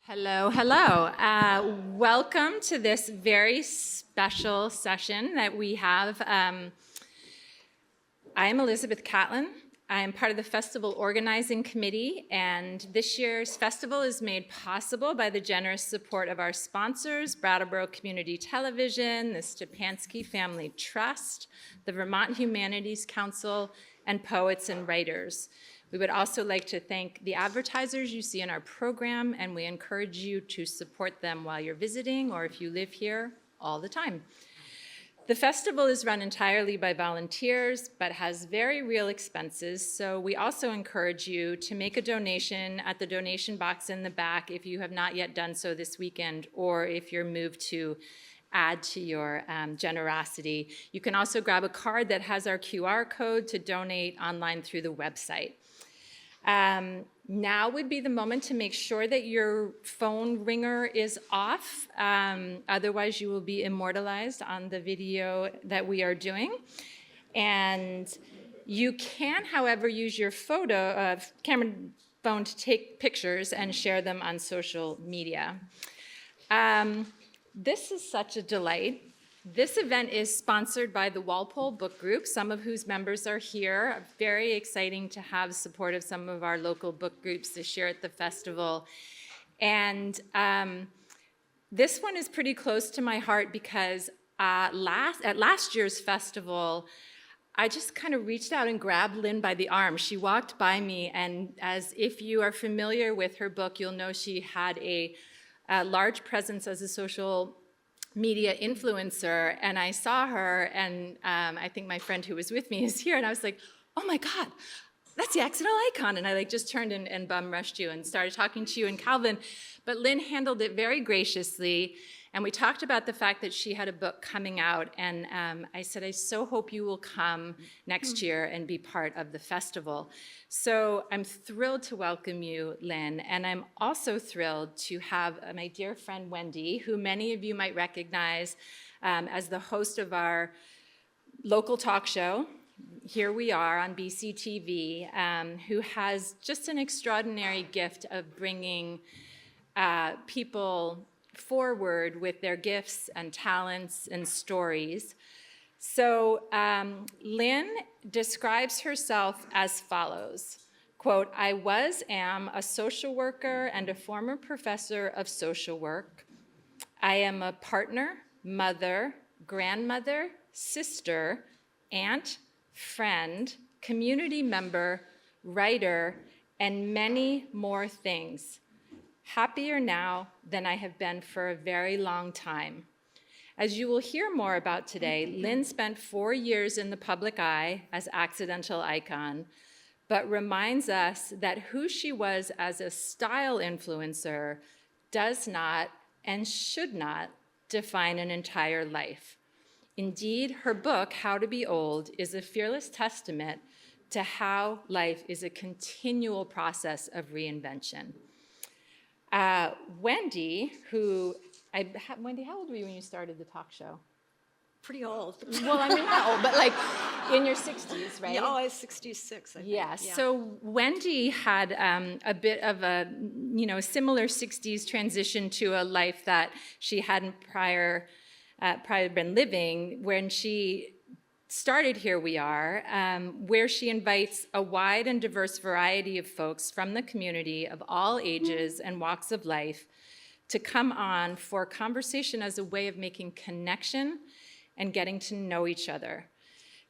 Hello, hello. Welcome to this very special session that we have. I am Elizabeth Catlin. I am part of the festival organizing committee, and this year's festival is made possible by the generous support of our sponsors, Brattleboro Community Television, the Stepansky Family Trust, the Vermont Humanities Council, and poets and writers. We would also like to thank the advertisers you see in our program, and we encourage you to support them while you're visiting or if you live here all the time. The festival is run entirely by volunteers, but has very real expenses, so we also encourage you to make a donation at the donation box in the back if you have not yet done so this weekend, or if you're moved to add to your generosity. You can also grab a card that has our QR code to donate online through the website. Now would be the moment to make sure that your phone ringer is off. Otherwise, you will be immortalized on the video that we are doing. And you can, however, use your camera phone to take pictures and share them on social media. This is such a delight. This event is sponsored by the Walpole Book Group, some of whose members are here. Very exciting to have support of some of our local book groups this year at the festival. And this one is pretty close to my heart because at last year's festival, I just kind of reached out and grabbed Lyn by the arm. She walked by me, and as if you are familiar with her book, you'll know she had a large presence as a social media influencer, and I saw her, and I think my friend who was with me is here, and I was like, oh my God, that's the accidental icon, and I just turned and bum rushed you and started talking to you and Calvin, but Lyn handled it very graciously, and we talked about the fact that she had a book coming out, and I said, I so hope you will come next year and be part of the festival. So I'm thrilled to welcome you, Lyn, and I'm also thrilled to have my dear friend Wendy, who many of you might recognize as the host of our local talk show. Here we are on BCTV, who has just an extraordinary gift of bringing people forward with their gifts and talents and stories. So Lyn describes herself as follows, quote, I am a social worker and a former professor of social work. I am a partner, mother, grandmother, sister, aunt, friend, community member, writer, and many more things. Happier now than I have been for a very long time. As you will hear more about today, Lyn spent 4 years in the public eye as accidental icon, but reminds us that who she was as a style influencer does not and should not define an entire life. Indeed, her book, How to Be Old, is a fearless testament to how life is a continual process of reinvention. Wendy, Wendy, how old were you when you started the talk show? Pretty old. Well, I mean, not old, but like in your 60s, right? Yeah, I was 66, I think. Yeah, so Wendy had a bit of a, similar 60s transition to a life that she hadn't prior been living when she started Here We Are, where she invites a wide and diverse variety of folks from the community of all ages and walks of life to come on for conversation as a way of making connection and getting to know each other.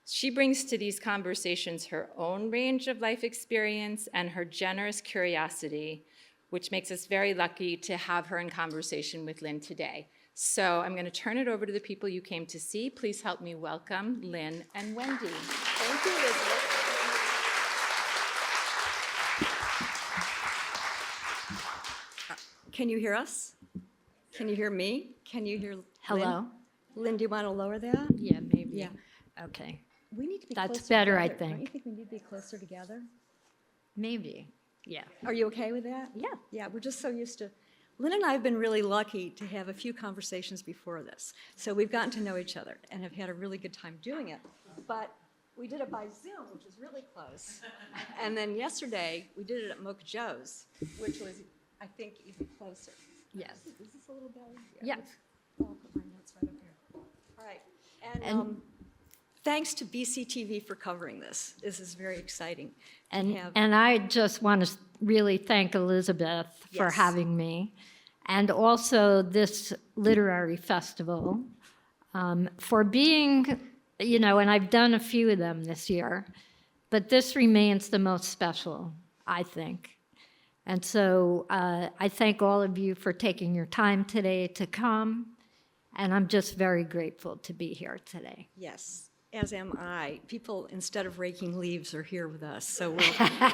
She brings to these conversations her own range of life experience and her generous curiosity, which makes us very lucky to have her in conversation with Lyn today. So I'm going to turn it over to the people you came to see. Please help me welcome Lyn and Wendy. Thank you, Elizabeth. Can you hear us? Can you hear me? Can you hear Hello? Lyn, do you want to lower that? Yeah, maybe. Yeah. Okay, We need to be That's closer better, I together. Don't you think. think we need to be closer together? maybe. Yeah. Are you okay with that? Yeah. Yeah, we're just so used to. Lyn and I have been really lucky to have a few conversations before this. So we've gotten to know each other and have had a really good time doing it. But we did it by Zoom, which was really close. And then yesterday, we did it at Mocha Joe's, which was I think even closer. Yes. Is this a little better? Yes. I'll put my notes right up here. All right. And, And- thanks to BCTV for covering this. This is very exciting to And, have. and I just want to really thank Elizabeth for Yes. having me, and also this literary festival for being, and I've done a few of them this year, but this remains the most special, I think. And so I thank all of you for taking your time today to come, and I'm just very grateful to be here today. Yes, as am I. People, instead of raking leaves, are here with us. So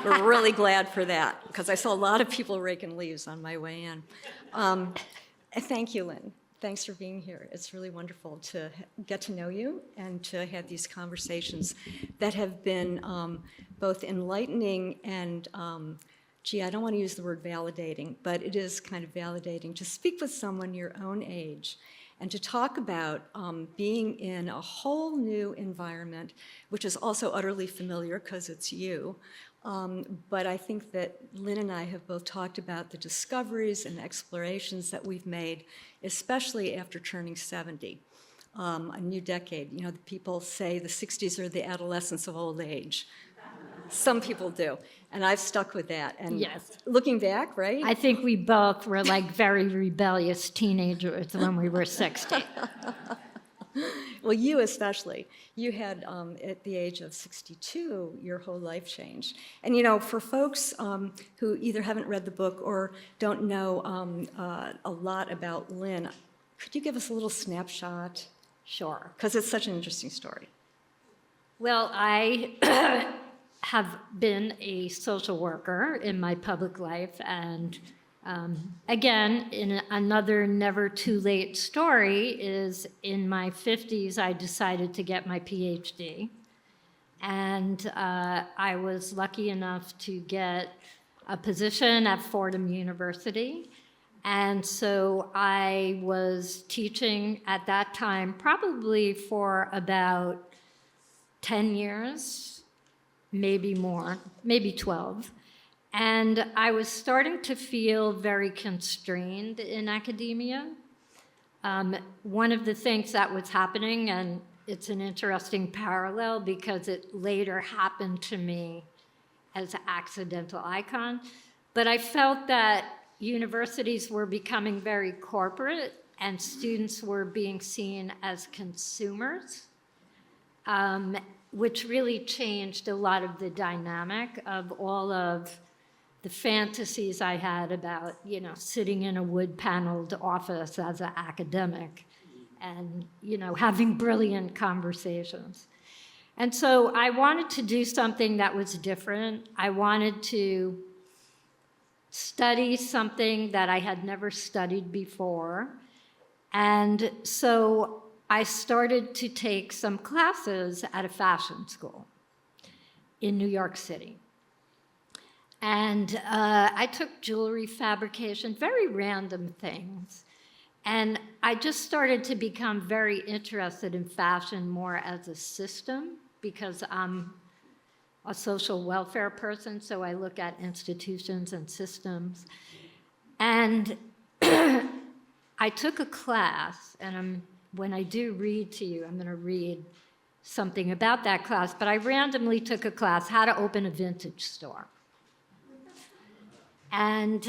we're really glad for that, because I saw a lot of people raking leaves on my way in. Thank you, Lyn. Thanks for being here. It's really wonderful to get to know you and to have these conversations that have been both enlightening and, I don't want to use the word validating, but it is kind of validating to speak with someone your own age and to talk about being in a whole new environment, which is also utterly familiar because it's you. But I think that Lyn and I have both talked about the discoveries and explorations that we've made, especially after turning 70, a new decade. People say the 60s are the adolescence of old age. Some people do, and I've stuck with that. And Yes. looking back, right? I think we both were like very rebellious teenagers when we were 60. Well, you especially. You had, at the age of 62, your whole life changed. And, for folks who either haven't read the book or don't know a lot about Lyn, could you give us a little snapshot? Sure. Because it's such an interesting story. Well, I have been a social worker in my public life, and again, in another never too late story is in my 50s, I decided to get my PhD. And I was lucky enough to get a position at Fordham University. And so I was teaching at that time probably for about 10 years, maybe more, maybe 12. And I was starting to feel very constrained in academia. One of the things that was happening, and it's an interesting parallel because it later happened to me as an accidental icon, but I felt that universities were becoming very corporate and students were being seen as consumers, which really changed a lot of the dynamic of all of the fantasies I had about, sitting in a wood-paneled office as an academic and, having brilliant conversations. And so I wanted to do something that was different. I wanted to study something that I had never studied before. And so I started to take some classes at a fashion school in New York City. And I took jewelry fabrication, very random things. And I just started to become very interested in fashion more as a system because I'm a social welfare person, so I look at institutions and systems. And I took a class, and when I do read to you, I'm going to read something about that class, but I randomly took a class, How to Open a Vintage Store. And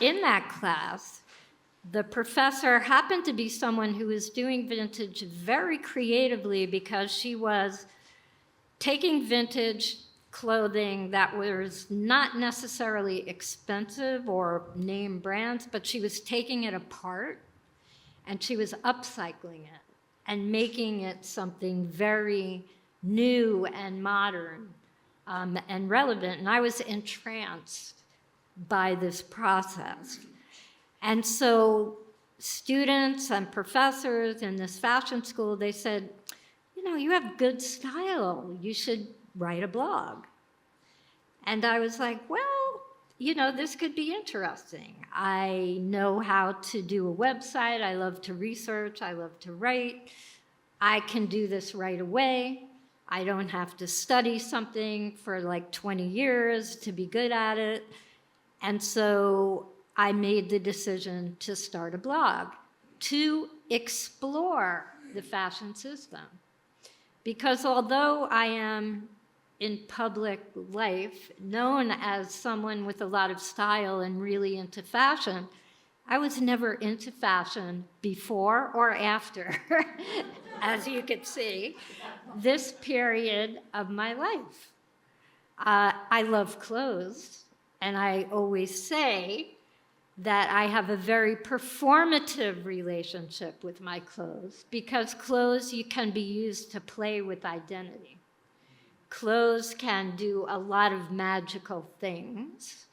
in that class, the professor happened to be someone who was doing vintage very creatively because she was taking vintage clothing that was not necessarily expensive or name brands, but she was taking it apart and she was upcycling it and making it something very new and modern and relevant. And I was entranced by this process. And so students and professors in this fashion school, they said, you have good style. You should write a blog. And I was like, well, this could be interesting. I know how to do a website. I love to research. I love to write. I can do this right away. I don't have to study something for like 20 years to be good at it. And so I made the decision to start a blog to explore the fashion system. Because although I am in public life known as someone with a lot of style and really into fashion, I was never into fashion before or after, as you can see, this period of my life. I love clothes, and I always say that I have a very performative relationship with my clothes, because clothes can be used to play with identity. Clothes can do a lot of magical things.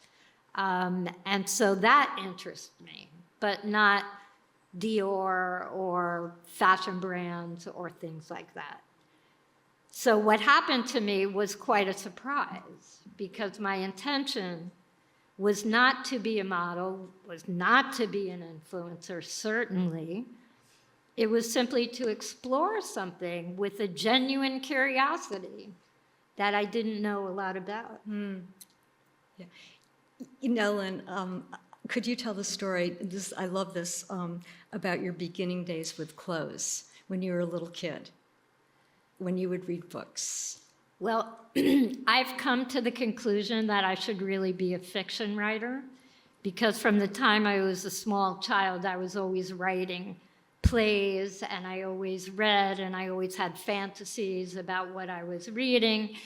And so that interests me, but not Dior or fashion brands or things like that. So what happened to me was quite a surprise, because my intention was not to be a model, was not to be an influencer, certainly. It was simply to explore something with a genuine curiosity that I didn't know a lot about. Yeah. You know, Lyn, could you tell the story, I love this, about your beginning days with clothes when you were a little kid, when you would read books? Well, I've come to the conclusion that I should really be a fiction writer, because from the time I was a small child, I was always writing plays, and I always read, and I always had fantasies about what I was reading.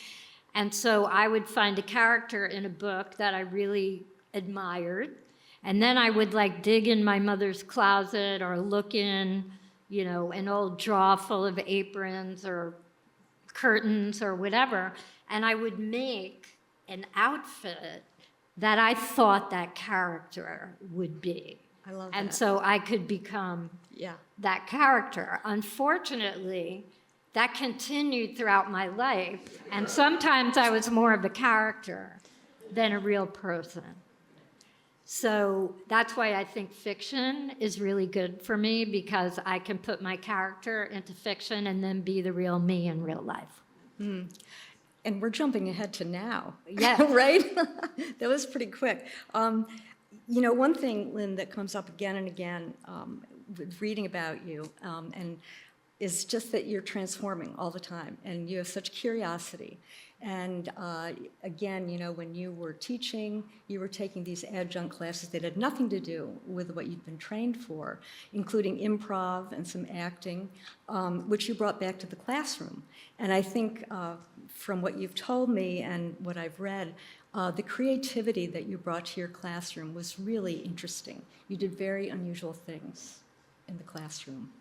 And so I would find a character in a book that I really admired, and then I would dig in my mother's closet or look in, an old drawer full of aprons or curtains or whatever, and I would make an outfit that I thought that character would be. I love that. And so I could become that character. Unfortunately, that continued throughout my life, and sometimes I was more of a character than a real person. So that's why I think fiction is really good for me, because I can put my character into fiction and then be the real me in real life. And we're jumping ahead to now. Yes. Right? That was pretty quick. One thing, Lyn, that comes up again and again with reading about you and is just that you're transforming all the time, and you have such curiosity. And again, when you were teaching, you were taking these adjunct classes that had nothing to do with what you'd been trained for, including improv and some acting, which you brought back to the classroom. And I think from what you've told me and what I've read, the creativity that you brought to your classroom was really interesting. You did very unusual things in the classroom.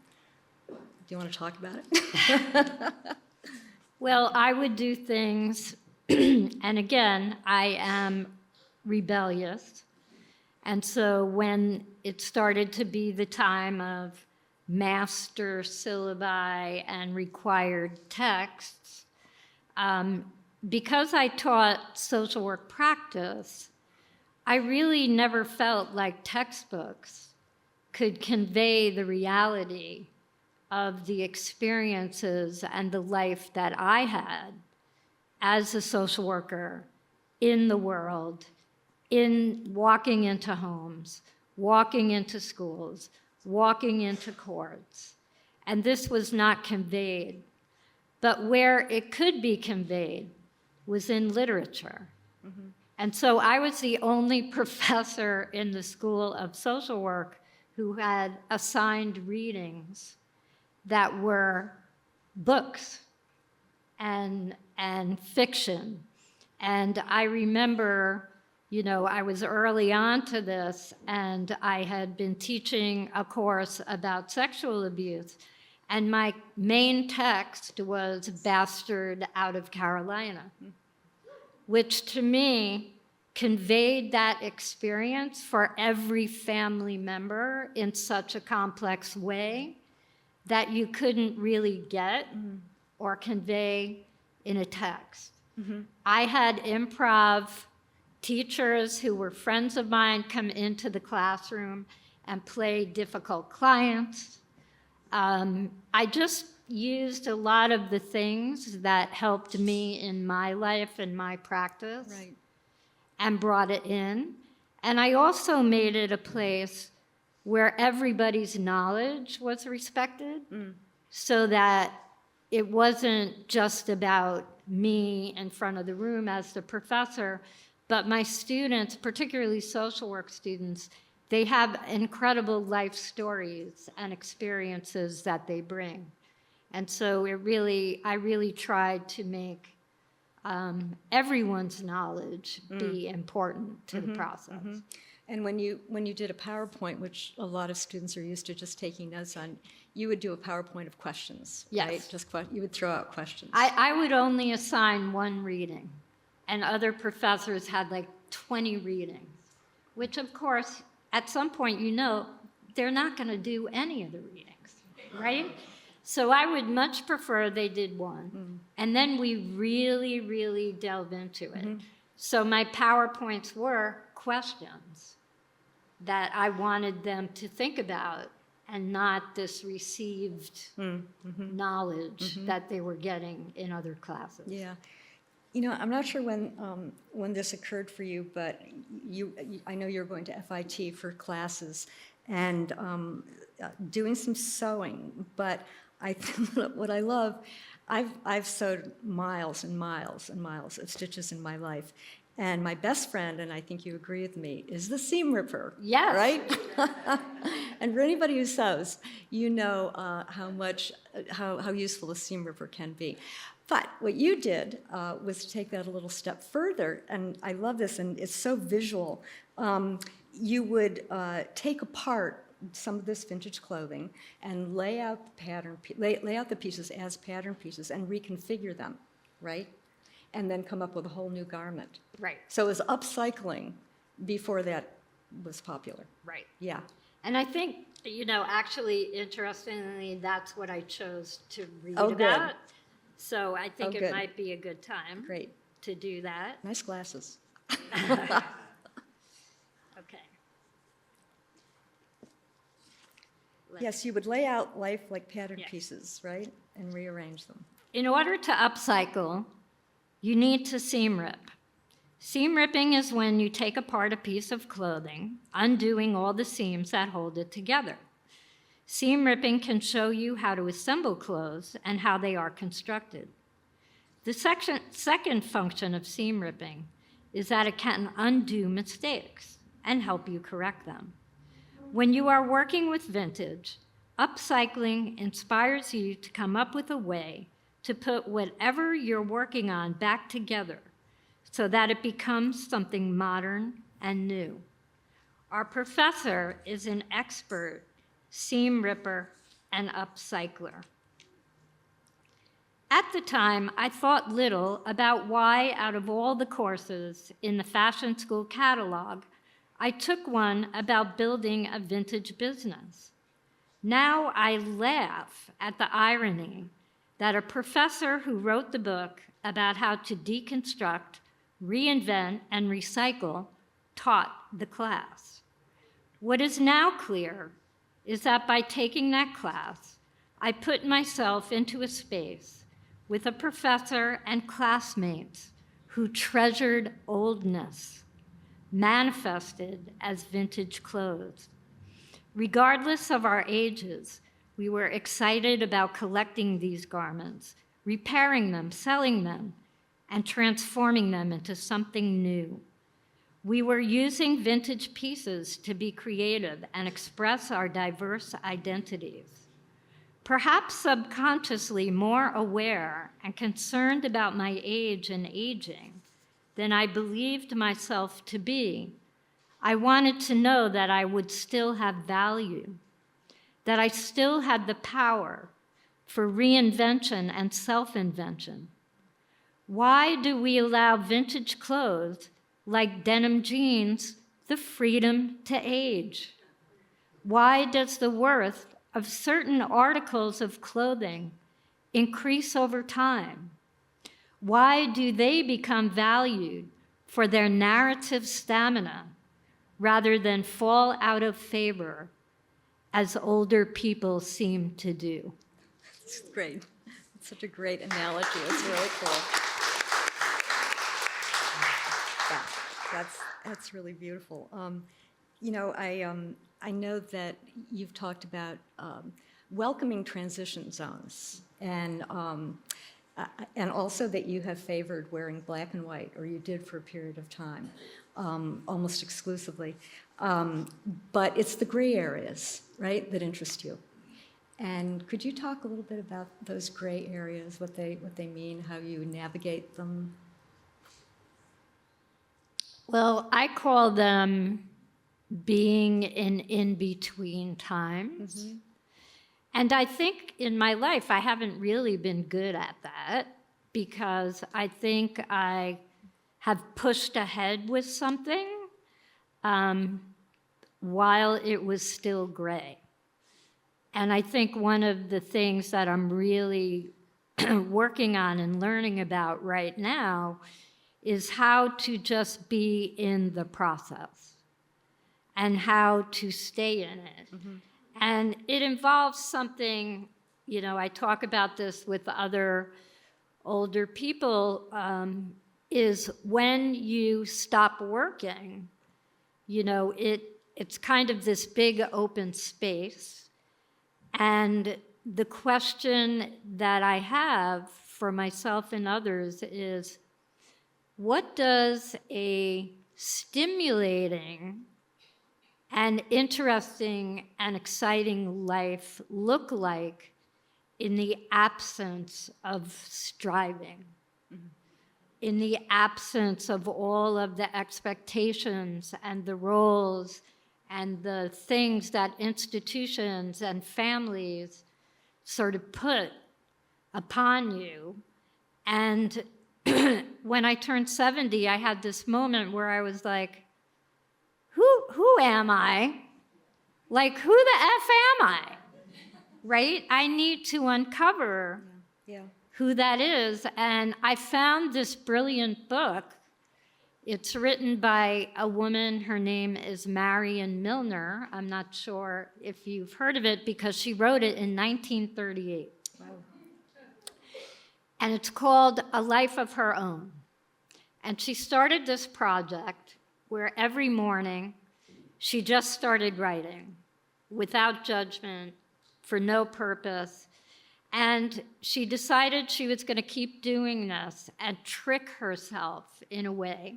Do you want to talk about it? Well, I would do things, and again, I am rebellious. And so when it started to be the time of master syllabi and required texts, because I taught social work practice, I really never felt like textbooks could convey the reality of the experiences and the life that I had as a social worker in the world, in walking into homes, walking into schools, walking into courts. And this was not conveyed. But where it could be conveyed was in literature. Mm-hmm. And so I was the only professor in the School of Social Work who had assigned readings that were books and fiction. And I remember, I was early on to this, and I had been teaching a course about sexual abuse, and my main text was Bastard Out of Carolina, which to me conveyed that experience for every family member in such a complex way that you couldn't really get or convey in a text. Mm-hmm. I had improv teachers who were friends of mine come into the classroom and play difficult clients. I just used a lot of the things that helped me in my life and my practice, right, and brought it in. And I also made it a place where everybody's knowledge was respected, so that it wasn't just about me in front of the room as the professor, but my students, particularly social work students, they have incredible life stories and experiences that they bring. And so I really tried to make everyone's knowledge be important to the process. And when you did a PowerPoint, which a lot of students are used to just taking notes on, you would do a PowerPoint of questions, Yes. right? You would throw out questions. I would only assign one reading, and other professors had like 20 readings, which of course, at some point, they're not going to do any of the readings, right? So I would much prefer they did one, and then we really, really delve into it. So my PowerPoints were questions that I wanted them to think about, and not this received knowledge that they were getting in other classes. Yeah. I'm not sure when this occurred for you, but I know you're going to FIT for classes and doing some sewing. But what I love, I've sewed miles and miles and miles of stitches in my life. And my best friend, and I think you agree with me, is the seam ripper. Yes. Right? And for anybody who sews, you know how useful a seam ripper can be. But what you did was to take that a little step further, and I love this, and it's so visual. You would take apart some of this vintage clothing and lay out the pieces as pattern pieces and reconfigure them, right? And then come up with a whole new garment. Right. So it was upcycling before that was popular. Right. Yeah. And I think, actually, interestingly, that's what I chose to read Oh, good. about. So I think Oh, it good. might be a good time Great. to do that. Nice glasses. Okay. Yes, you would lay out life like pattern Yes. pieces, right? And rearrange them. In order to upcycle, you need to seam rip. Seam ripping is when you take apart a piece of clothing, undoing all the seams that hold it together. Seam ripping can show you how to assemble clothes and how they are constructed. The second function of seam ripping is that it can undo mistakes and help you correct them. When you are working with vintage, upcycling inspires you to come up with a way to put whatever you're working on back together so that it becomes something modern and new. Our professor is an expert seam ripper and upcycler. At the time, I thought little about why, out of all the courses in the fashion school catalog, I took one about building a vintage business. Now I laugh at the irony that a professor who wrote the book about how to deconstruct, reinvent, and recycle taught the class. What is now clear is that by taking that class, I put myself into a space with a professor and classmates who treasured oldness, manifested as vintage clothes. Regardless of our ages, we were excited about collecting these garments, repairing them, selling them, and transforming them into something new. We were using vintage pieces to be creative and express our diverse identities. Perhaps subconsciously more aware and concerned about my age and aging than I believed myself to be, I wanted to know that I would still have value, that I still had the power for reinvention and self-invention. Why do we allow vintage clothes like denim jeans the freedom to age? Why does the worth of certain articles of clothing increase over time? Why do they become valued for their narrative stamina rather than fall out of favor as older people seem to do? It's great. It's such a great analogy. It's really cool. Yeah, That's really beautiful. I know that you've talked about welcoming transition zones, and also that you have favored wearing black and white, or you did for a period of time, almost exclusively. But it's the gray areas, right, that interest you. And could you talk a little bit about those gray areas, what they mean, how you navigate them? Well, I call them being in between times. Mm-hmm. And I think in my life, I haven't really been good at that, because I think I have pushed ahead with something while it was still gray. And I think one of the things that I'm really working on and learning about right now is how to just be in the process and how to stay in it. Mm-hmm. And it involves something, I talk about this with other older people, is when you stop working, it's kind of this big open space. And the question that I have for myself and others is, what does a stimulating and interesting and exciting life look like in the absence of striving? Mm-hmm. In the absence of all of the expectations and the roles and the things that institutions and families sort of put upon you. And when I turned 70, I had this moment where I was like, who am I? Like, who the F am I? Right? I need to uncover who that is. And I found this brilliant book. It's written by a woman. Her name is Marion Milner. I'm not sure if you've heard of it, because she wrote it in 1938. Wow. And it's called A Life of Her Own. And she started this project where every morning she just started writing without judgment, for no purpose. And she decided she was going to keep doing this and trick herself in a way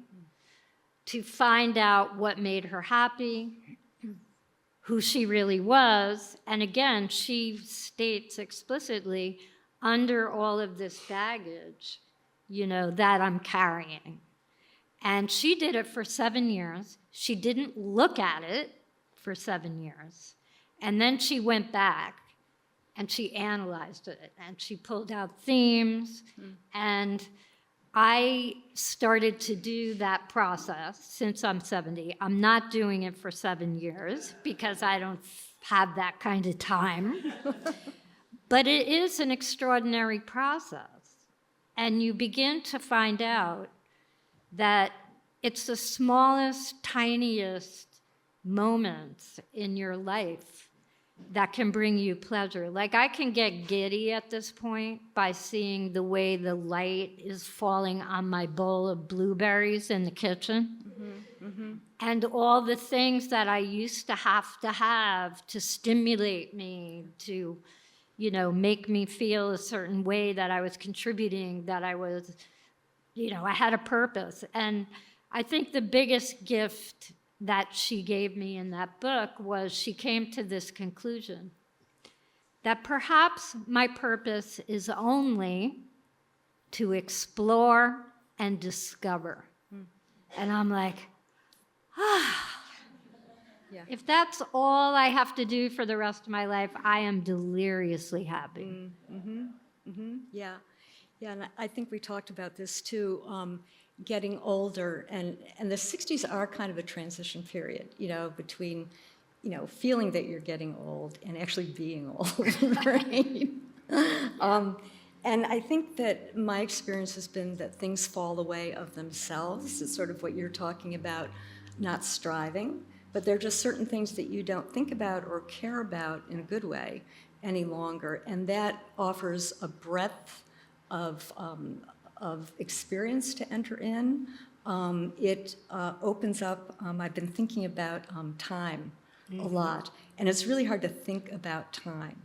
to find out what made her happy, who she really was. And again, she states explicitly, under all of this baggage, that I'm carrying. And she did it for 7 years. She didn't look at it for 7 years. And then she went back and she analyzed it and she pulled out themes. And I started to do that process since I'm 70. I'm not doing it for 7 years because I don't have that kind of time. But it is an extraordinary process. And you begin to find out that it's the smallest, tiniest moments in your life that can bring you pleasure. Like, I can get giddy at this point by seeing the way the light is falling on my bowl of blueberries in the kitchen. Mm-hmm, mm-hmm. And all the things that I used to have to stimulate me, to, make me feel a certain way that I was contributing, that I was, I had a purpose. And I think the biggest gift that she gave me in that book was she came to this conclusion that perhaps my purpose is only to explore and discover. And I'm like, if that's all I have to do for the rest of my life, I am deliriously happy. Mm-hmm. Mm-hmm. Yeah, and I think we talked about this too, getting older, and the 60s are kind of a transition period, between, feeling that you're getting old and actually being old, right? And I think that my experience has been that things fall away of themselves. It's sort of what you're talking about, not striving, but there are just certain things that you don't think about or care about in a good way any longer, and that offers a breadth of experience to enter in, It opens up, I've been thinking about time a lot, and it's really hard to think about time.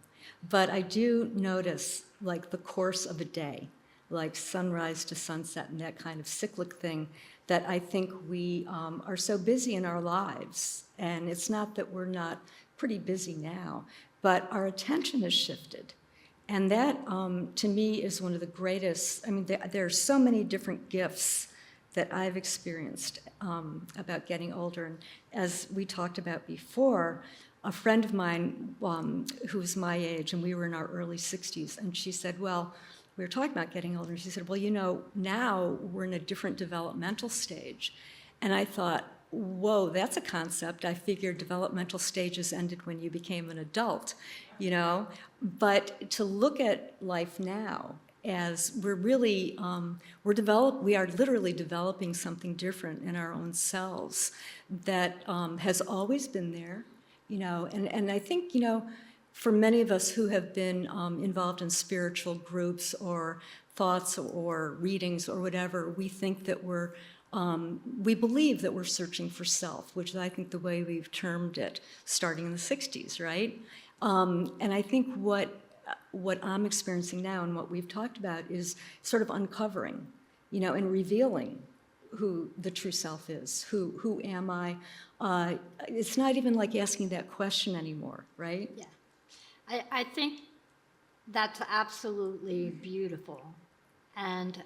But I do notice, like, the course of a day, like sunrise to sunset and that kind of cyclic thing, that I think we are so busy in our lives. And it's not that we're not pretty busy now, but our attention has shifted. And that, to me, is one of the greatest. I mean, there are so many different gifts that I've experienced about getting older. And as we talked about before, a friend of mine who's my age, and we were in our early 60s, and she said, well, we were talking about getting older, and she said, well, you know, now we're in a different developmental stage. And I thought, whoa, that's a concept. I figured developmental stages ended when you became an adult, you know? But to look at life now as we're really, we are literally developing something different in our own selves that has always been there, you know? And I think, you know, for many of us who have been involved in spiritual groups or thoughts or readings or whatever, we think that we believe that we're searching for self, which is, I think, the way we've termed it starting in the 60s, right? And I think what I'm experiencing now and what we've talked about is sort of uncovering, you know, and revealing who the true self is. Who am I? It's not even like asking that question anymore, right? Yeah. I think that's absolutely beautiful. And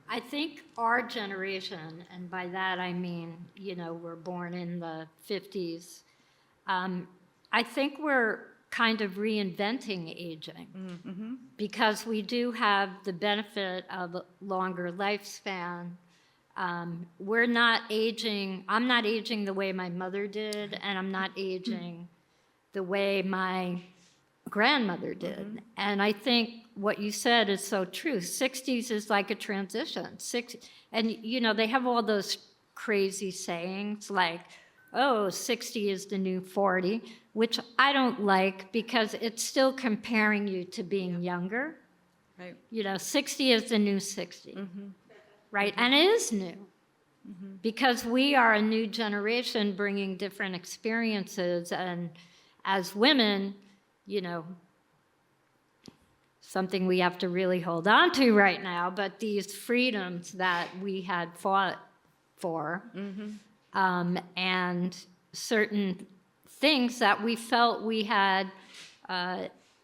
I think our generation, and by that I mean, you know, we're born in the 50s, I think we're kind of reinventing aging because we do have the benefit of a longer lifespan. We're not aging, I'm not aging the way my mother did, and I'm not aging the way my grandmother did. And I think what you said is so true. 60s is like a transition. And, you know, they have all those crazy sayings like, oh, 60 is the new 40, which I don't like because it's still comparing you to being younger. Right. You know, 60 is the new 60, right? And it is new because we are a new generation bringing different experiences. And as women, you know, something we have to really hold on to right now, but these freedoms that we had fought for, and certain things that we felt we had,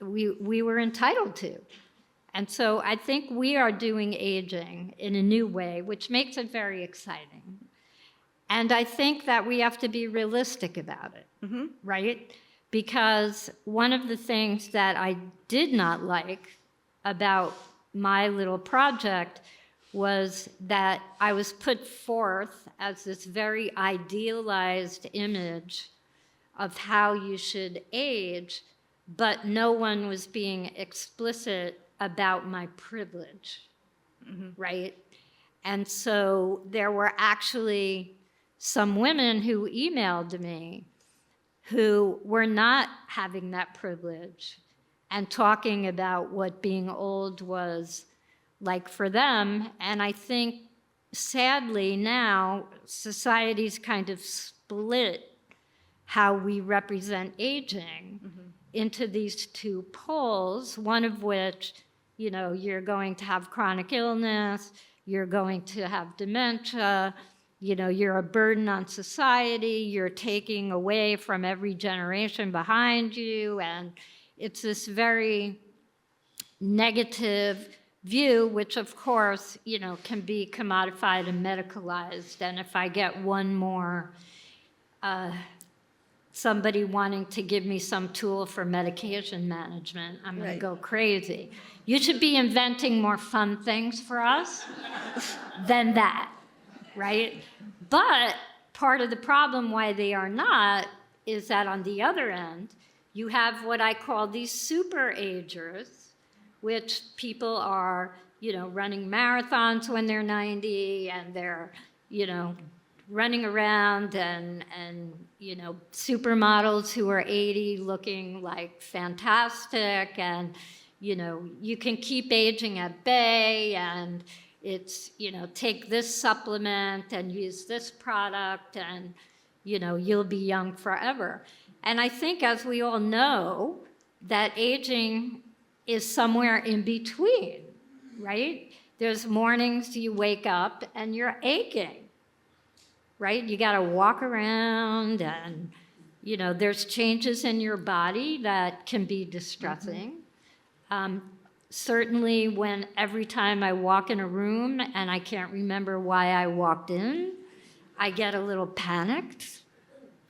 we were entitled to. And so I think we are doing aging in a new way, which makes it very exciting. And I think that we have to be realistic about it, right? Because one of the things that I did not like about my little project was that I was put forth as this very idealized image of how you should age, but no one was being explicit about my privilege, right? And so there were actually some women who emailed me who were not having that privilege and talking about what being old was like for them. And I think, sadly, now society's kind of split how we represent aging into these two poles, one of which, you know, you're going to have chronic illness, you're going to have dementia, you know, you're a burden on society, you're taking away from every generation behind you, and it's this very negative view, which of course, you know, can be commodified and medicalized. And if I get one more, somebody wanting to give me some tool for medication management, I'm gonna go crazy. You should be inventing more fun things for us than that, right? But part of the problem why they are not is that on the other end, you have what I call these super agers, which people are, you know, running marathons when they're 90, and they're, you know, running around, and you know, supermodels who are 80 looking like fantastic, and, you know, you can keep aging at bay, and, It's, take this supplement and use this product and, you'll be young forever. And I think, as we all know, that aging is somewhere in between, right? There's mornings you wake up and you're aching, right? You got to walk around and, there's changes in your body that can be distressing. Certainly when every time I walk in a room and I can't remember why I walked in, I get a little panicked.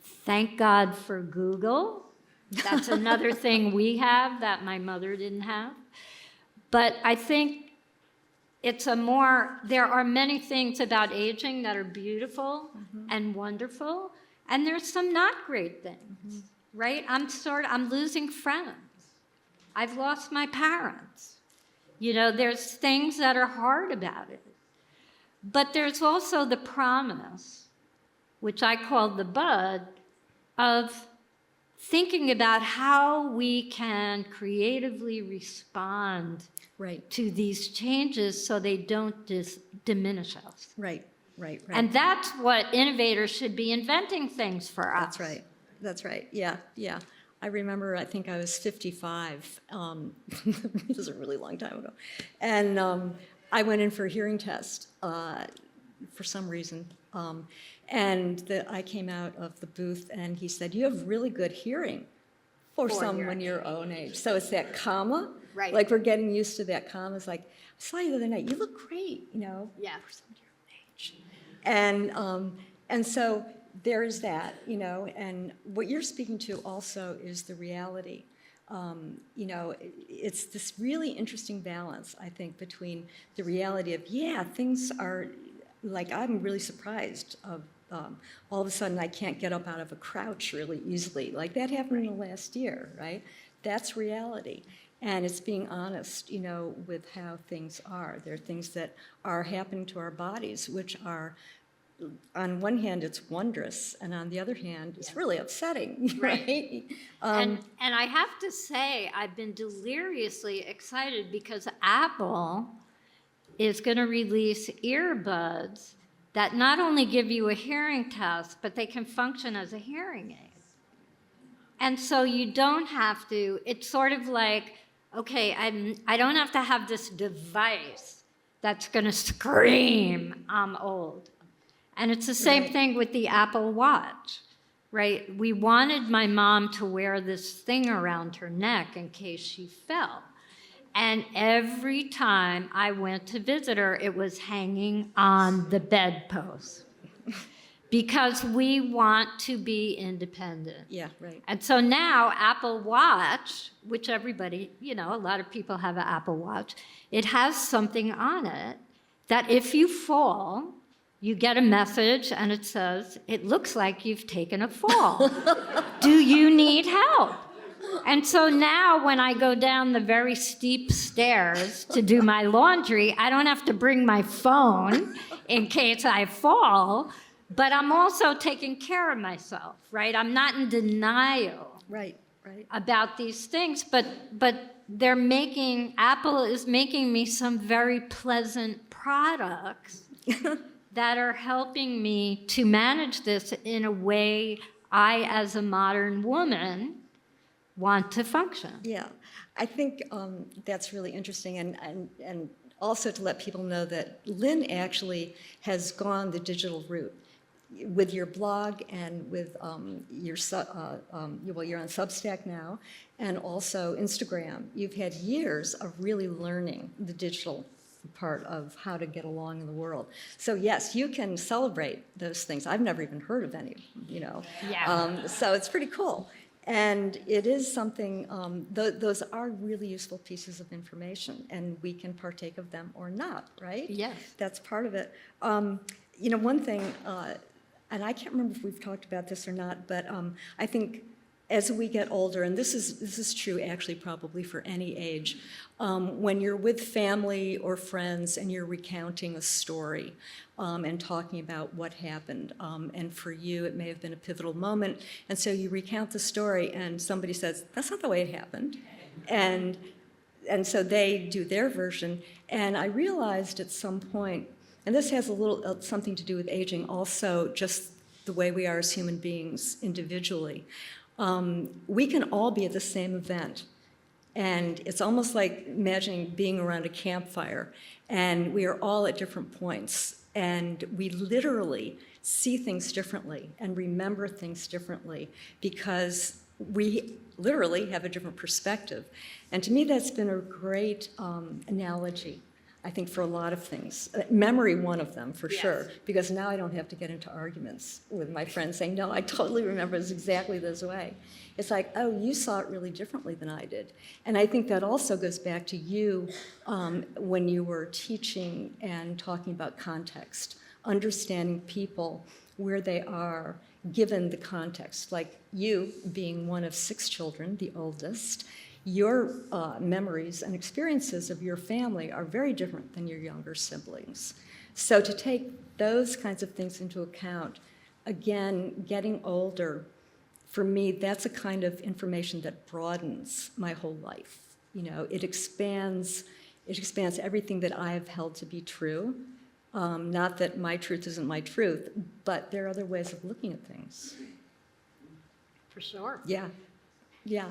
Thank God for Google. That's another thing we have that my mother didn't have. But I think there are many things about aging that are beautiful and wonderful, and there's some not great things, right? I'm losing friends. I've lost my parents. There's things that are hard about it. But there's also the promise, which I call the bud, of thinking about how we can creatively respond to these changes so they don't diminish us. Right. And that's what innovators should be, inventing things for us. That's right. Yeah. I remember, I think I was 55. This was a really long time ago. And I went in for a hearing test for some reason. I came out of the booth and he said, "You have really good hearing for someone your own age." So it's that comma. Right. Like we're getting used to that comma. It's like, I saw you the other night. You look great, Yeah. for someone your own age. And so there is that, and what you're speaking to also is the reality. It's this really interesting balance, I think, between the reality of, things are, like, I'm really surprised of all of a sudden I can't get up out of a crouch really easily. Like that happened in the last year, right? That's reality. And it's being honest, with how things are. There are things that are happening to our bodies, which are, on one hand, it's wondrous, and on the other hand, it's really upsetting, right? And I have to say, I've been deliriously excited because Apple is going to release earbuds that not only give you a hearing test, but they can function as a hearing aid. And so you don't have to, it's sort of like, okay, I don't have to have this device that's going to scream, I'm old. And it's the same thing with the Apple Watch, right? We wanted my mom to wear this thing around her neck in case she fell. And every time I went to visit her, it was hanging on the bedpost. Because we want to be independent. Yeah, right. And so now Apple Watch, which everybody, a lot of people have an Apple Watch, it has something on it that if you fall, you get a message and it says, "It looks like you've taken a fall. Do you need help?" And so now when I go down the very steep stairs to do my laundry, I don't have to bring my phone in case I fall, but I'm also taking care of myself, right? I'm not in denial about these things, but Apple is making me some very pleasant products that are helping me to manage this in a way I, as a modern woman, want to function. Yeah, I think that's really interesting, and also to let people know that Lyn actually has gone the digital route with your blog and with you're on Substack now, and also Instagram. You've had years of really learning the digital part of how to get along in the world. So yes, you can celebrate those things. I've never even heard of any, so it's pretty cool. And it is something, those are really useful pieces of information, and we can partake of them or not, right? Yes. That's part of it. One thing, and I can't remember if we've talked about this or not, but I think as we get older, and this is true actually probably for any age, when you're with family or friends and you're recounting a story and talking about what happened, and for you it may have been a pivotal moment, and so you recount the story and somebody says, "That's not the way it happened," and and so they do their version. And I realized at some point, and this has a little something to do with aging, also just the way we are as human beings individually. We can all be at the same event. And it's almost like imagining being around a campfire, and we are all at different points, and we literally see things differently and remember things differently because we literally have a different perspective. And to me, that's been a great analogy, I think, for a lot of things. Memory, one of them, for sure, because now I don't have to get into arguments with my friends saying, no, I totally remember this exactly this way. It's like, oh, you saw it really differently than I did. And I think that also goes back to you when you were teaching and talking about context, understanding people where they are given the context. Like you being one of 6 children, the oldest, your memories and experiences of your family are very different than your younger siblings. So to take those kinds of things into account, again, getting older, for me, that's a kind of information that broadens my whole life. You know, it expands everything that I have held to be true. Not that my truth isn't my truth, but there are other ways of looking at things. For sure. Yeah, yeah.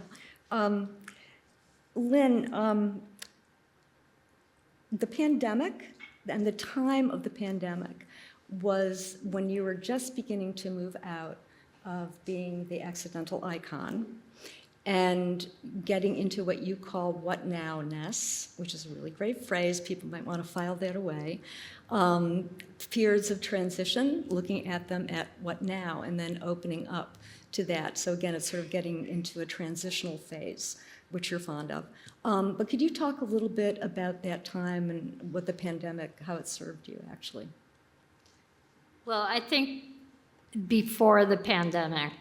Lyn, the pandemic and the time of the pandemic was when you were just beginning to move out of being the accidental icon and getting into what you call what now-ness, which is a really great phrase. People might want to file that away. Periods of transition, looking at them at what now, and then opening up to that. So again, it's sort of getting into a transitional phase, which you're fond of. But could you talk a little bit about that time and what the pandemic, how it served you, actually? Well, I think before the pandemic,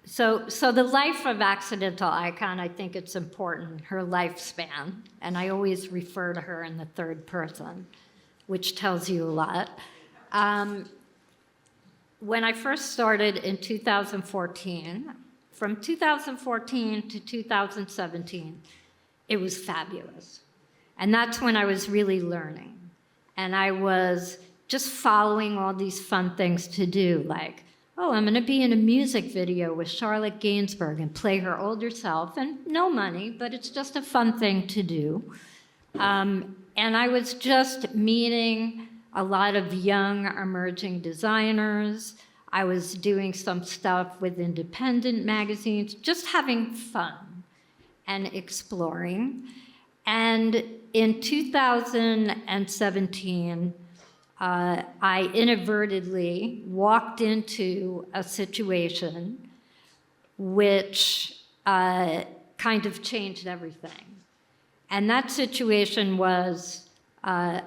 so the life of accidental icon, I think it's important, her lifespan, and I always refer to her in the third person, which tells you a lot. When I first started in 2014, from 2014 to 2017, it was fabulous. And that's when I was really learning. And I was just following all these fun things to do, like, oh, I'm gonna be in a music video with Charlotte Gainsbourg and play her older self, and no money, but it's just a fun thing to do. And I was just meeting a lot of young emerging designers. I was doing some stuff with independent magazines, just having fun and exploring. And in 2017, I inadvertently walked into a situation which kind of changed everything. And that situation was a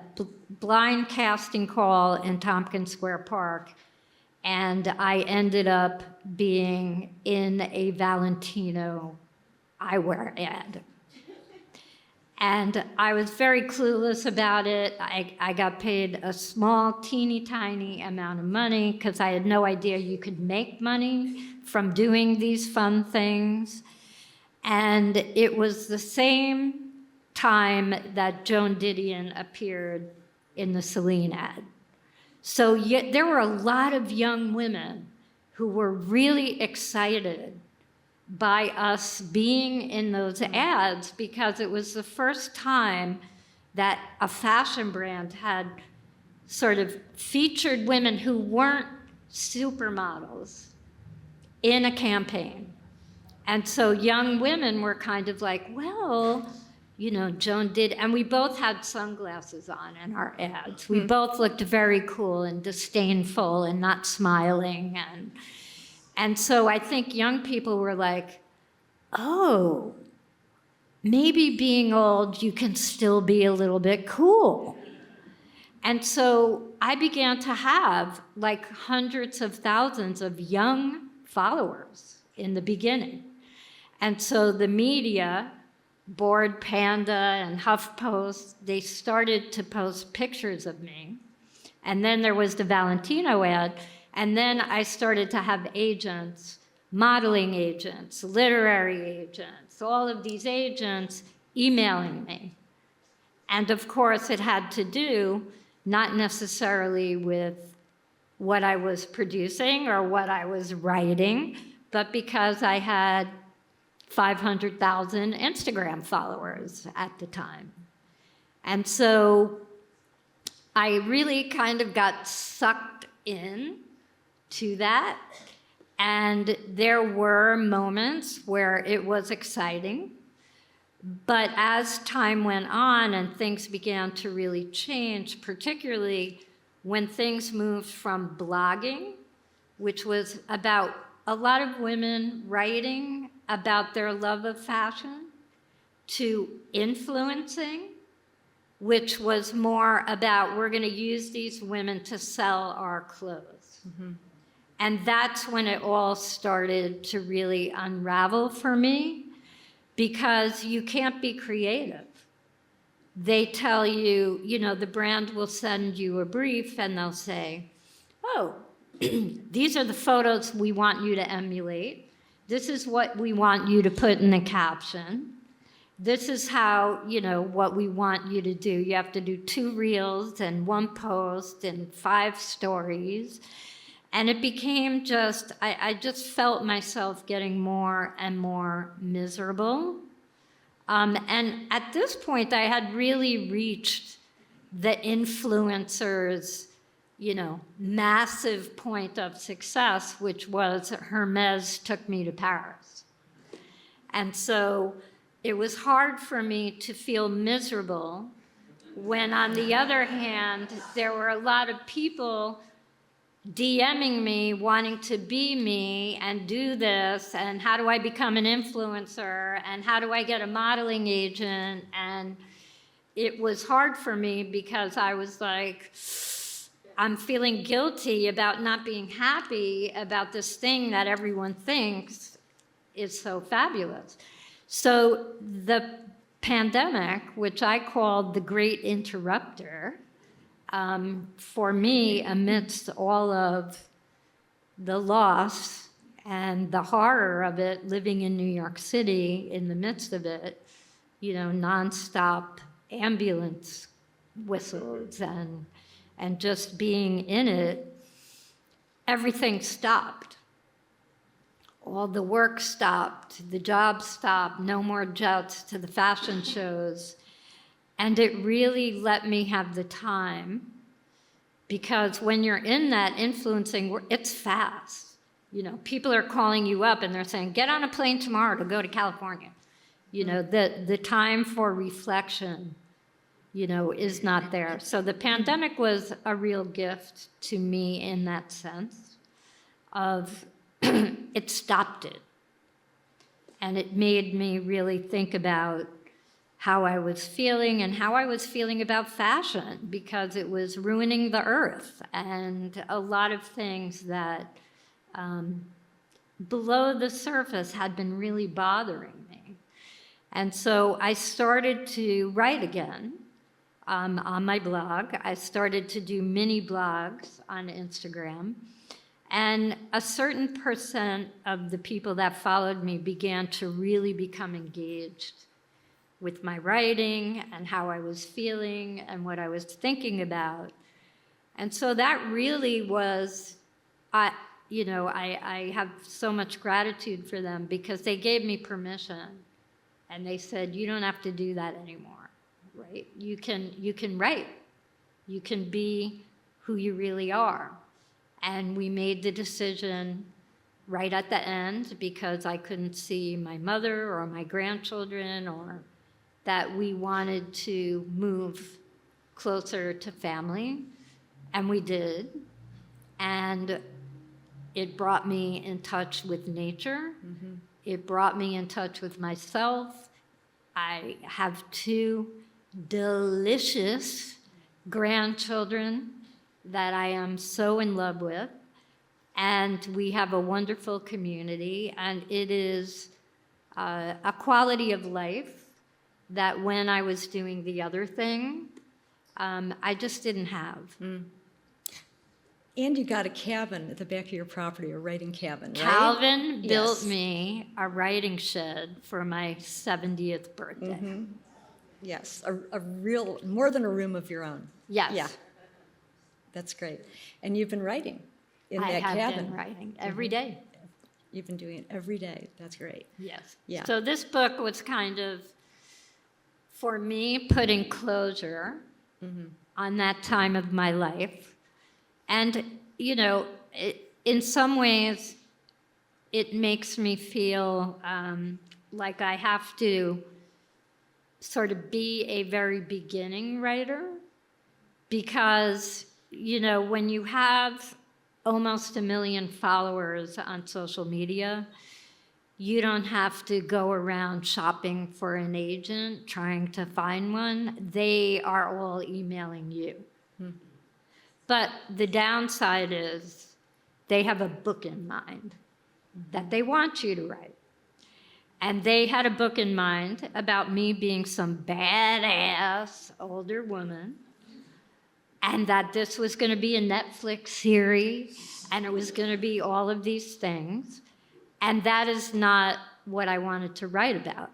blind casting call in Tompkins Square Park, and I ended up being in a Valentino eyewear ad. And I was very clueless about it. I got paid a small, teeny tiny amount of money because I had no idea you could make money from doing these fun things. And it was the same time that Joan Didion appeared in the Celine ad. So there were a lot of young women who were really excited by us being in those ads because it was the first time that a fashion brand had sort of featured women who weren't supermodels in a campaign. And so young women were kind of like, well, you know, Joan did, and we both had sunglasses on in our ads. We both looked very cool and disdainful and not smiling. And so I think young people were like, oh, maybe being old, you can still be a little bit cool. And so I began to have like hundreds of thousands of young followers in the beginning. And so the media, Bored Panda and HuffPost, they started to post pictures of me. And then there was the Valentino ad. And then I started to have agents, modeling agents, literary agents, all of these agents emailing me. And of course, it had to do not necessarily with what I was producing or what I was writing, but because I had 500,000 Instagram followers at the time. And so I really kind of got sucked in to that. And there were moments where it was exciting. But as time went on and things began to really change, particularly when things moved from blogging, which was about a lot of women writing about their love of fashion, to influencing, which was more about we're going to use these women to sell our clothes. Mm-hmm. And that's when it all started to really unravel for me, because you can't be creative. They tell you, you know, the brand will send you a brief and they'll say, oh, these are the photos we want you to emulate. This is what we want you to put in the caption. This is how, you know, what we want you to do. You have to do 2 reels and 1 post and 5 stories. And it became just, I just felt myself getting more and more miserable. And at this point, I had really reached the influencer's, you know, massive point of success, which was Hermes took me to Paris. And so it was hard for me to feel miserable when, on the other hand, there were a lot of people DMing me, wanting to be me and do this, and how do I become an influencer, and how do I get a modeling agent? And it was hard for me because I was like, I'm feeling guilty about not being happy about this thing that everyone thinks is so fabulous. So the pandemic, which I called the Great Interrupter, for me, amidst all of the loss and the horror of it, living in New York City in the midst of it, you know, nonstop ambulance whistles and just being in it, everything stopped. All the work stopped, the jobs stopped, no more jets to the fashion shows. And it really let me have the time, because when you're in that influencing, it's fast. You know, people are calling you up and they're saying, get on a plane tomorrow to go to California. You know, the time for reflection, you know, is not there. So the pandemic was a real gift to me in that sense of it stopped it. And it made me really think about how I was feeling and how I was feeling about fashion, because it was ruining the earth and a lot of things that below the surface had been really bothering me. And so I started to write again on my blog. I started to do mini blogs on Instagram. And a certain percent of the people that followed me began to really become engaged with my writing and how I was feeling and what I was thinking about. And so that really was, I have so much gratitude for them, because they gave me permission. And they said, you don't have to do that anymore, right? You can write. You can be who you really are. And we made the decision right at the end, because I couldn't see my mother or my grandchildren, or that we wanted to move closer to family, and we did. And it brought me in touch with nature. Mm-hmm. It brought me in touch with myself. I have 2 delicious grandchildren that I am so in love with, and we have a wonderful community, and it is a quality of life that when I was doing the other thing, I just didn't have. Mm. And you got a cabin at the back of your property, a writing cabin, right? Calvin built me a writing shed for my 70th birthday. Mm-hmm. Yes, a real, more than a room of your own. Yes. Yeah, that's great. And you've been writing in I that have cabin. been writing every day. You've been doing it every day. That's great. Yes. Yeah. So this book was kind of, for me, putting closure on that time of my life. And, you know, in some ways, it makes me feel like I have to sort of be a very beginning writer, because, you know, when you have almost 1 million followers on social media, you don't have to go around shopping for an agent, trying to find one. They are all emailing you. But the downside is they have a book in mind that they want you to write. And they had a book in mind about me being some badass older woman, and that this was going to be a Netflix series, and it was going to be all of these things. And that is not what I wanted to write about.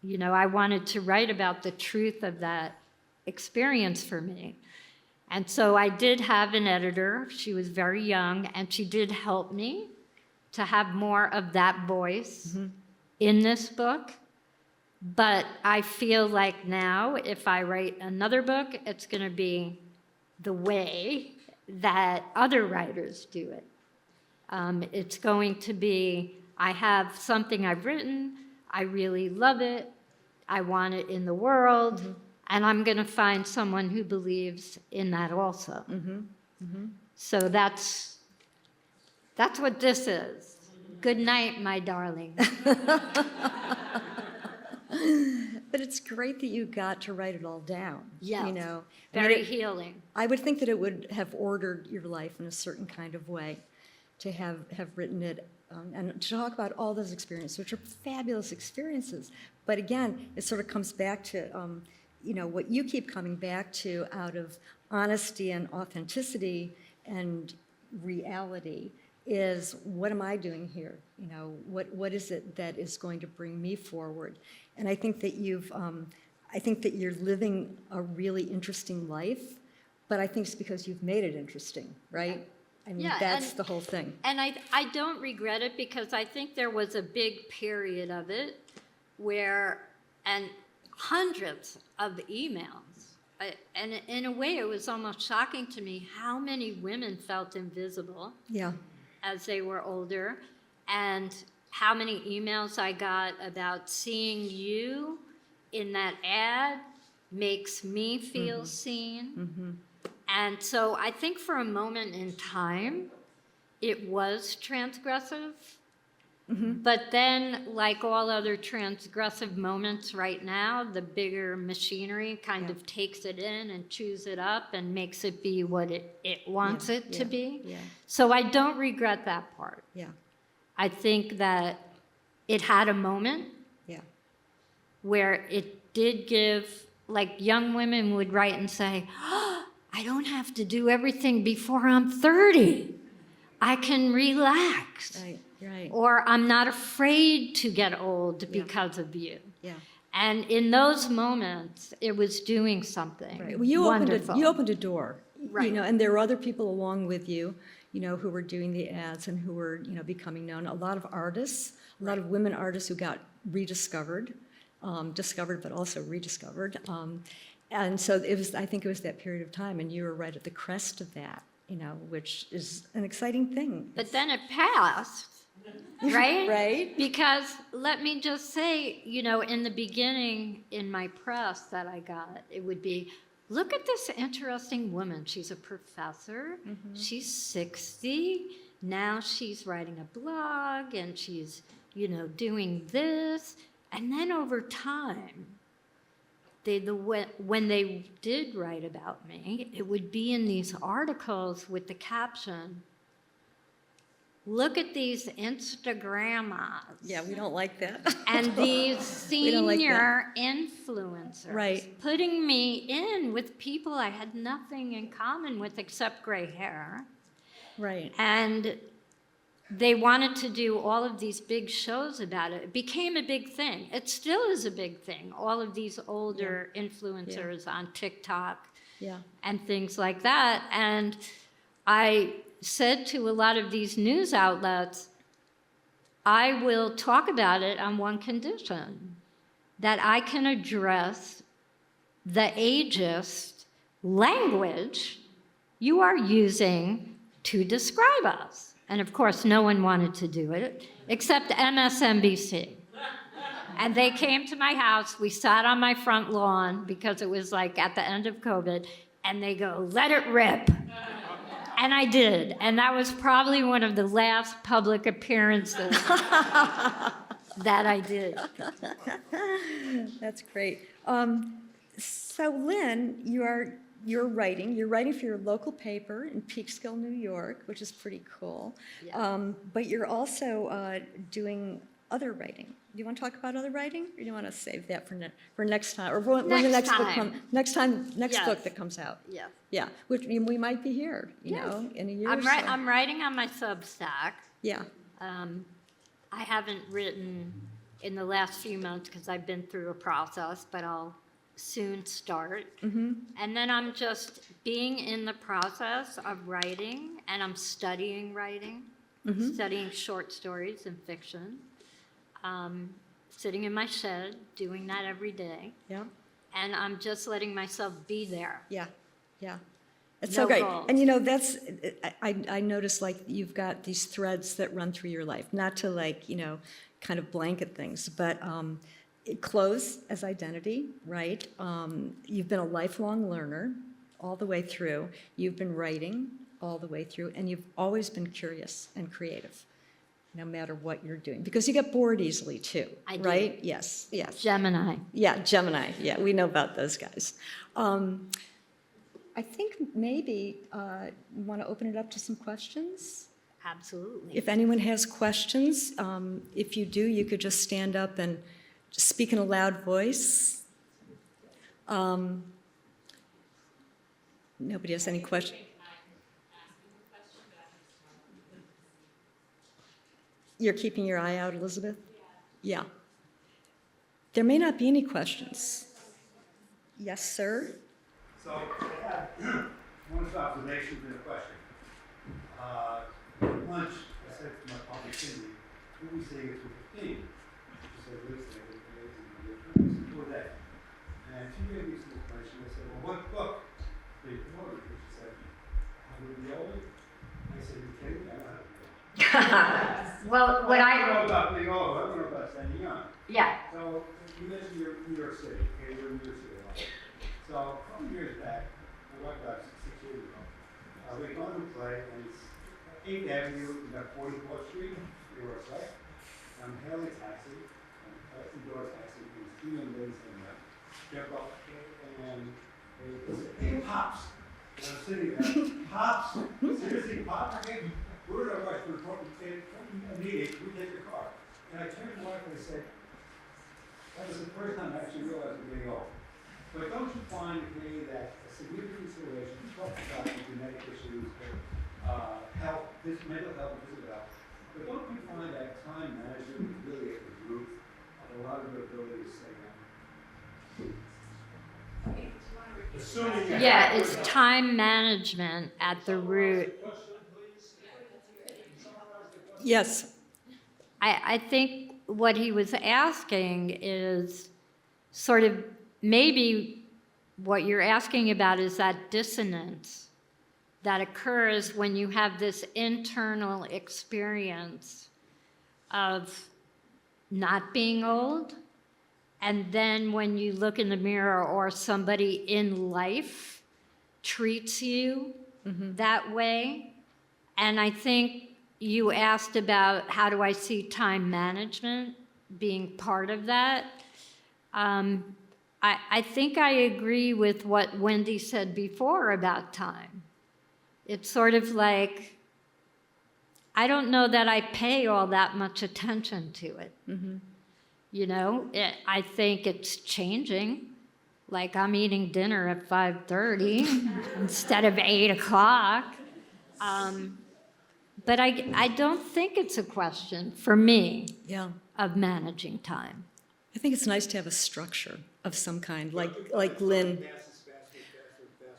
You know, I wanted to write about the truth of that experience for me. And so I did have an editor. She was very young, and she did help me to have more of that voice in this book. But I feel like now, if I write another book, it's going to be the way that other writers do it. It's going to be, I have something I've written, I really love it, I want it in the world, and I'm going to find someone who believes in that also. So that's what this is. Good night, my darling. But it's great that you got to write it all down. Yeah, You know, very healing. I would think that it would have ordered your life in a certain kind of way to have written it and to talk about all those experiences, which are fabulous experiences. But again, it sort of comes back to, you know, what you keep coming back to out of honesty and authenticity and reality is, what am I doing here? You know, what is it that is going to bring me forward? And I think that I think that you're living a really interesting life, but I think it's because you've made it interesting, right? I mean, Yeah, that's the whole thing. And I don't regret it, because I think there was a big period of it where, and hundreds of emails, and in a way it was almost shocking to me how many women felt invisible Yeah. as they were older, and how many emails I got about seeing you in that ad makes me feel seen. And so I think for a moment in time, it was transgressive. But then, like all other transgressive moments right now, the bigger machinery kind of takes it in and chews it up and makes it be what it wants it to be. Yeah. So I don't regret that part. Yeah. I think that it had a moment Yeah. where it did give, like young women would write and say, oh, I don't have to do everything before I'm 30. I can relax. Right. Right. Or I'm not afraid to get old because of you. Yeah. And in those moments, it was doing something Right. Well, you wonderful. opened a door. Right. You know, and there were other people along with you, you know, who were doing the ads and who were, you know, becoming known. A lot of artists, a lot of women artists who got rediscovered, discovered but also rediscovered. And so it was, I think it was that period of time, and you were right at the crest of that, you know, which is an exciting thing. But then it passed, right? Right. Because let me just say, you know, in the beginning, in my press that I got, it would be, look at this interesting woman. She's a professor. She's 60. Now she's writing a blog, and she's, you know, doing this. And then over time, when they did write about me, it would be in these articles with the caption, look at these Instagrammers. Yeah, we don't like that. And these We don't like senior influencers. Right. Putting me in with people I had nothing in common with except gray hair. Right. And they wanted to do all of these big shows about it. It became a big thing. It still is a big thing. All of these older influencers on TikTok and things like that. And I said to a lot of these news outlets, I will talk about it on one condition, that I can address the ageist language you are using to describe us. And of course, no one wanted to do it except MSNBC. And they came to my house. We sat on my front lawn because it was like at the end of COVID, and they go, "Let it rip." And I did. And that was probably one of the last public appearances that I did. That's great. So Lyn, you're writing for your local paper in Peekskill, New York, which is pretty cool. Yeah. But you're also doing other writing. Do you want to talk about other writing, or do you want to save that for next time, or when the next book Yes. book that comes out? Yeah. Yeah, which we might be here, you know, in a year or so. I'm writing on my Substack. Yeah. I haven't written in the last few months because I've been through a process, but I'll soon start. And then I'm just being in the process of writing, and I'm studying writing, studying short stories and fiction, sitting in my shed, doing that every day. Yeah. And I'm just letting myself be there. Yeah, yeah. It's No so great. goals. And you know, that's, I notice like you've got these threads that run through your life, not to like, you know, kind of blanket things, but clothes as identity, right? You've been a lifelong learner all the way through. You've been writing all the way through, and you've always been curious and creative, no matter what you're doing, because you get bored easily too, I do. right? Yes, yes. Gemini. Yeah, Gemini. Yeah, we know about those guys. I think maybe you want to open it up to some questions. Absolutely. If anyone has questions, if you do, you could just stand up and just speak in a loud voice. Nobody has any questions. You're keeping your eye out, Elizabeth? Yeah. There may not be any questions. Yes, sir? So I have one observation and a question. Lunch, I said to my partner Cindy, who we saying it's 15? She said, wait a second, it's for that. And she gave me some information. I said, well, what book did you promote? And she said, How to Be Old? I said, you kidding me? I don't know how to be old. Well, what I don't know about being old, I don't know about standing young. Yeah. So you mentioned you're in New York City, okay, you're in New York City a lot. So a couple years back, my wife died 6 years ago, we gone to play, and it's 8th Avenue, you got 44th Street, New York, right? I'm hailing a taxi, indoor taxi, and it's 2 young ladies in there, jump up, and they say, hey, Pops. And I'm sitting there, Pops? Seriously, Pops? Okay, we're in a rush, we're talking, a meeting, we take your car. And I turned to my wife and I said, that was the first time I actually realized we're getting old. But don't you find, Kay, that a significant consideration, you talked about the genetic issues, health, mental health, physical health, but don't you find that time management is really at the root of a lot of your ability to say that? Assuming you Yeah, have- it's time management at the root. Yes. I think what he was asking is sort of maybe what you're asking about is that dissonance that occurs when you have this internal experience of not being old, and then when you look in the mirror or somebody in life treats you that way. And I think you asked about how do I see time management being part of that. I think I agree with what Wendy said before about time. It's sort of like, I don't know that I pay all that much attention to it. You know, I think it's changing. Like I'm eating dinner at 5:30 instead of 8 o'clock. But I don't think it's a question, for me, Yeah. of managing time. I think it's nice to have a structure of some kind, like Lynn.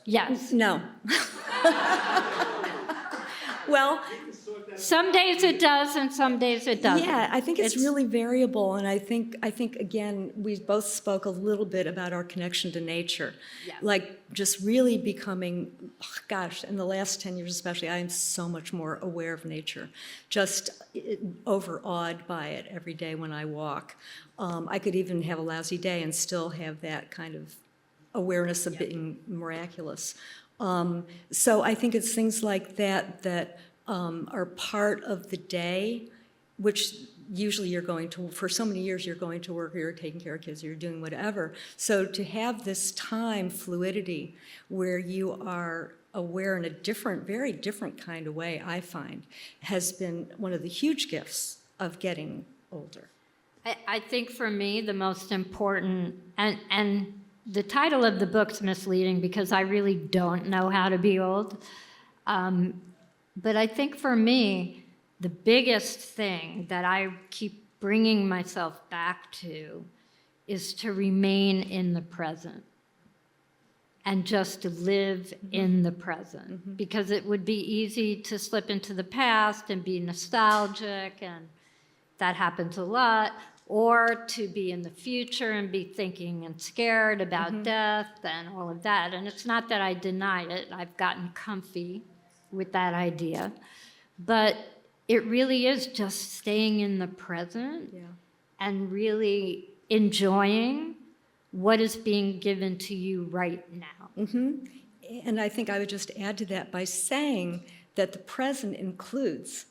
Yes. No. Well, Some days it does and some days it doesn't. yeah, I think it's really variable, and I think again, we both spoke a little bit about our connection to nature. Yeah. Like just really becoming, gosh, in the last 10 years especially, I am so much more aware of nature, just overawed by it every day when I walk. I could even have a lousy day and still have that kind of awareness of being miraculous. So I think it's things like that that are part of the day, which usually you're going to, for so many years, you're going to work, or you're taking care of kids, or you're doing whatever. So to have this time fluidity where you are aware in a different, very different kind of way, I find, has been one of the huge gifts of getting older. I think for me, the most important, and the title of the book's misleading because I really don't know how to be old. But I think for me, the biggest thing that I keep bringing myself back to is to remain in the present and just to live in the present. Because it would be easy to slip into the past and be nostalgic, and that happens a lot, or to be in the future and be thinking and scared about death and all of that. And it's not that I deny it. I've gotten comfy with that idea. But it really is just staying in the present and really enjoying what is being given to you right now. And I think I would just add to that by saying that the present includes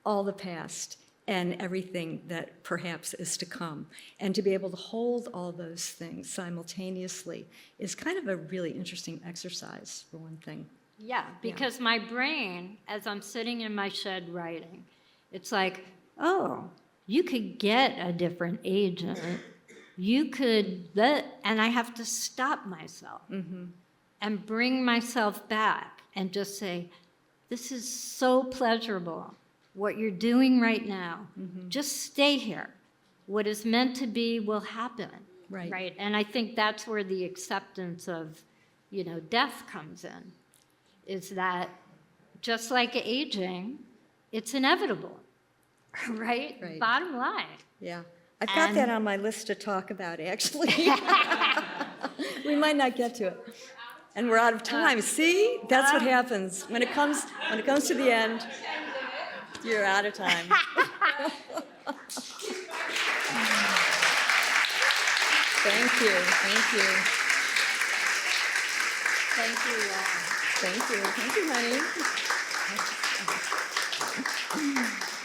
all the past and everything that perhaps is to come. And to be able to hold all those things simultaneously is kind of a really interesting exercise, for one thing. Yeah, because my brain, as I'm sitting in my shed writing, it's like, oh, you could get a different agent. You could, and I have to stop myself and bring myself back and just say, this is so pleasurable. What you're doing right now, just stay here. What is meant to be will happen. Right. And I think that's where the acceptance of, death comes in, is that just like aging, it's inevitable, right? Bottom line. Yeah. I've got that on my list to talk about, actually. We might not get to it. And we're out of time. See? That's what happens. When it comes to the end, you're out of time. Thank you. Thank you. Thank you. Thank you. Thank you, honey.